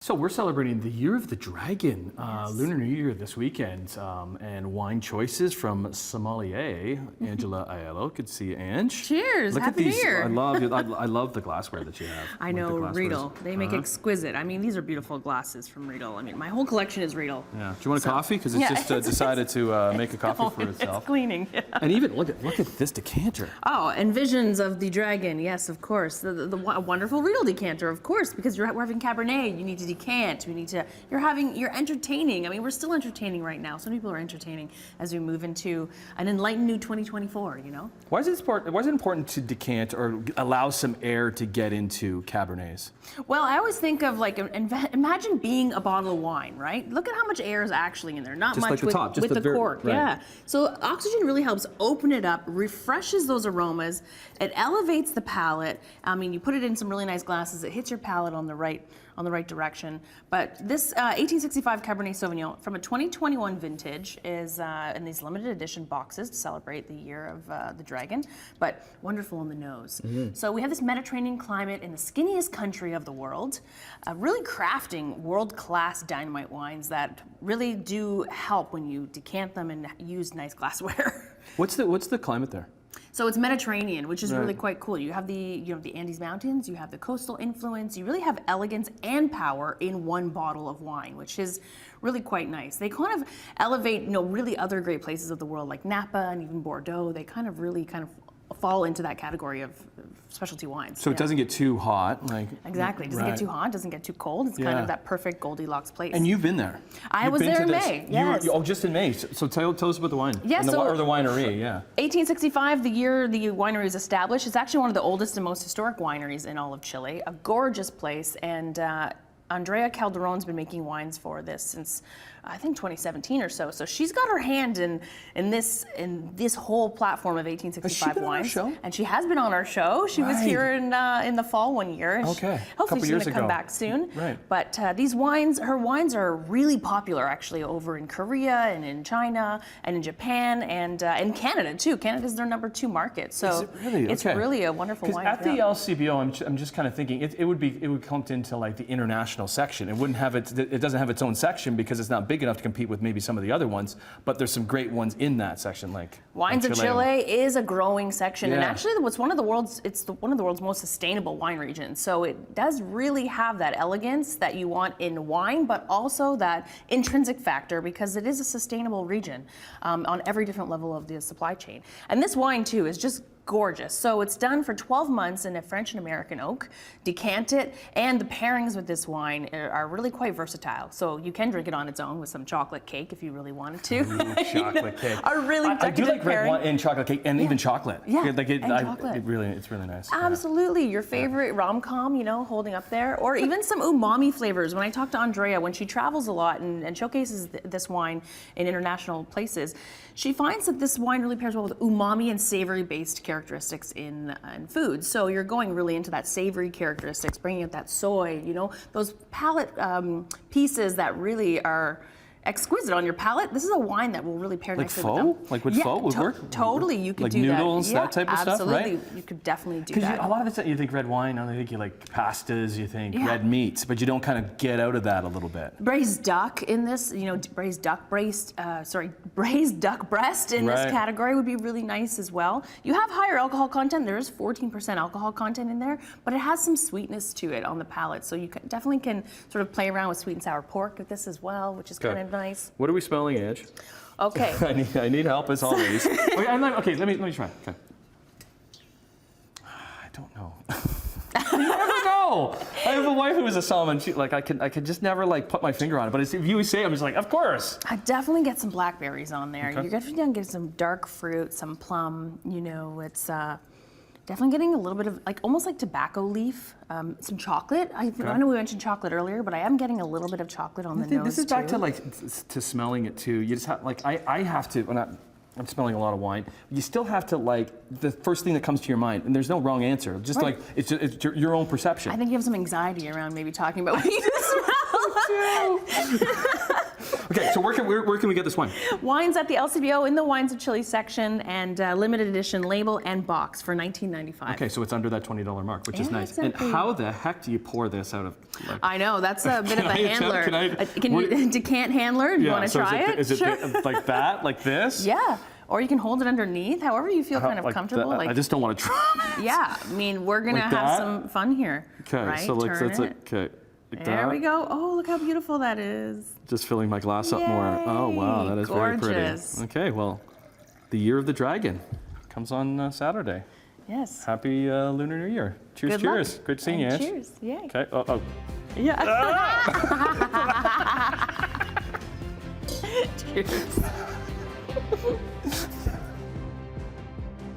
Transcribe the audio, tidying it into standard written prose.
So we're celebrating the Year of the Dragon, Lunar New Year this weekend, and wine choices from sommelier Angela Aiello. Good to see you, Ange. Cheers! Look Happy at these. New Year. I love the glassware that you have. I know, the glasswares. Riedel. They make exquisite. I mean, these are beautiful glasses from Riedel. I mean, my whole collection is Riedel. Yeah. Do you want a coffee? Because it's just decided to make a coffee for It's itself. cleaning. Yeah. And even look at this decanter. Oh, and visions of the dragon. Yes, of course. The wonderful Riedel decanter, of course, because we're having Cabernet. You need to decant. You're entertaining. I mean, we're still entertaining right now. Some people are entertaining as we move into an enlightened new 2024. You know. Why is it important to decant or allow some air to get into Cabernets? Well, I always think of like imagine being a bottle of wine, right? Look at how much air is actually in there. Not Just much like the with, top, just with the the very- cork. right. Yeah. So oxygen really helps open it up, refreshes those aromas. It elevates the palate. I mean, you put it in some really nice glasses. It hits your palate on the right direction. But this 1865 Cabernet Sauvignon from a 2021 vintage is in these limited edition boxes to celebrate the year of the dragon, but wonderful on the nose. So we have this Mediterranean climate in the skinniest country of the world, really crafting world-class dynamite wines that really do help when you decant them and use nice glassware. What's the climate there? So it's Mediterranean, which is Right. really quite cool. You have the Andes Mountains, you have the coastal influence, you really have elegance and power in one bottle of wine, which is really quite nice. They kind of elevate, really other great places of the world like Napa and even Bordeaux. They really fall into that category of specialty wines. So it doesn't get too hot, like Exactly. It doesn't right. get too hot, doesn't get too cold. It's kind Yeah. of that perfect Goldilocks place. And you've been there. I You've was been there to in this. May, You were- yes. just in May. So tell us about the wine. Yeah, And the, so- or the winery, yeah. 1865, the year the winery was established. It's actually one of the oldest and most historic wineries in all of Chile. A gorgeous place, and Andrea Calderon's been making wines for this since I think 2017 or so. So she's got her hand in this whole platform of 1865 Has she been on our wines. show? And she has been on our show. She was Right. here in the fall one year. And Okay. hopefully Couple she's years going to come ago. back soon. Right. But these wines, her wines are really popular actually over in Korea and in China and in Japan and in Canada too. Canada's their #2 market. So Is it really? it's Okay. really a wonderful Because wine. at the yeah. LCBO, I'm just kind of thinking it would come into like the international section. It wouldn't have it doesn't have its own section because it's not big enough to compete with maybe some of the other ones. But there's some great ones in that section, like Wines of Chile is a growing section, and Yeah. actually, it's one of the world's most sustainable wine regions. So it does really have that elegance that you want in wine, but also that intrinsic factor because it is a sustainable region on every different level of the supply chain. And this wine too is just gorgeous. So it's done for 12 months in a French and American oak, decant it, and the pairings with this wine are really quite versatile. So you can drink it on its own with some chocolate cake if you really wanted to. Ooh, chocolate cake. A really I do decadent like red pairing. wine and chocolate cake and even chocolate. Yeah, like and chocolate. it's really nice. Yeah. Absolutely. Your favorite rom-com, holding up there. Or even some umami flavors. When I talk to Andrea, when she travels a lot and showcases this wine in international places, she finds that this wine really pairs well with umami and savory-based characteristics in food. So you're going really into that savory characteristics, bringing out that soy, those palate pieces that really are exquisite on your palate. This is a wine that will really pair Like nicely pho? with them. Like would pho would work? Totally, you could like do noodles, that. Yeah, that type of stuff, right? absolutely. You could definitely do Because that. a lot of the time you think red wine, I think you like pastas, you think Yeah. red meats, but you don't kind of get out of that a little bit. Braised duck in this, braised duck breast in Right. this category would be really nice as well. You have higher alcohol content. There is 14% alcohol content in there, but it has some sweetness to it on the palate. So you definitely can sort of play around with sweet and sour pork with this as well, which is kind of nice. What are we smelling, Edge? Okay. I need help as always. Okay, let me try. Okay. I don't know. You never know. I have a wife who is a sommelier, and she I could just never put my finger on it. But if you say it, I'm just like, of course. I definitely get some blackberries on there. Okay. You're definitely gonna get some dark fruit, some plum. It's definitely getting a little bit of almost like tobacco leaf, some chocolate. I know we mentioned chocolate earlier, but I am getting a little bit of chocolate on the nose This is back too. to to smelling it too. You just have I have to when I'm smelling a lot of wine. You still have to the first thing that comes to your mind, and there's no wrong answer. Just Right. it's your own perception. I think you have some anxiety around maybe talking about what you smell. Okay, so where can we get this wine? Wines at the LCBO in the Wines of Chile section, and limited edition label and box for $19.95. Okay, so it's under that $20 mark, which is Yeah, nice. exactly. And how the heck do you pour this out of? Like, I know, that's a bit of a I attempt- handler. can I- Can you decant handler? Do you want to so try it? Is it Sure. like that, like this? Yeah, or you can hold it underneath, however you feel kind of Like comfortable. that? Like, I just don't want to try. yeah, I mean, we're gonna Like have that? some fun here. Okay, right? so like Turn that's it. okay. Like There that. we go. Oh, look how beautiful that is. Just filling my glass up more. Oh wow, that is very Gorgeous. pretty. Okay, well, the year of the dragon comes on Saturday. Yes. Happy Lunar New Year. Cheers, Good cheers. luck. Great seeing you, And Ange. cheers. Yay. Okay. Oh. Yeah. Cheers.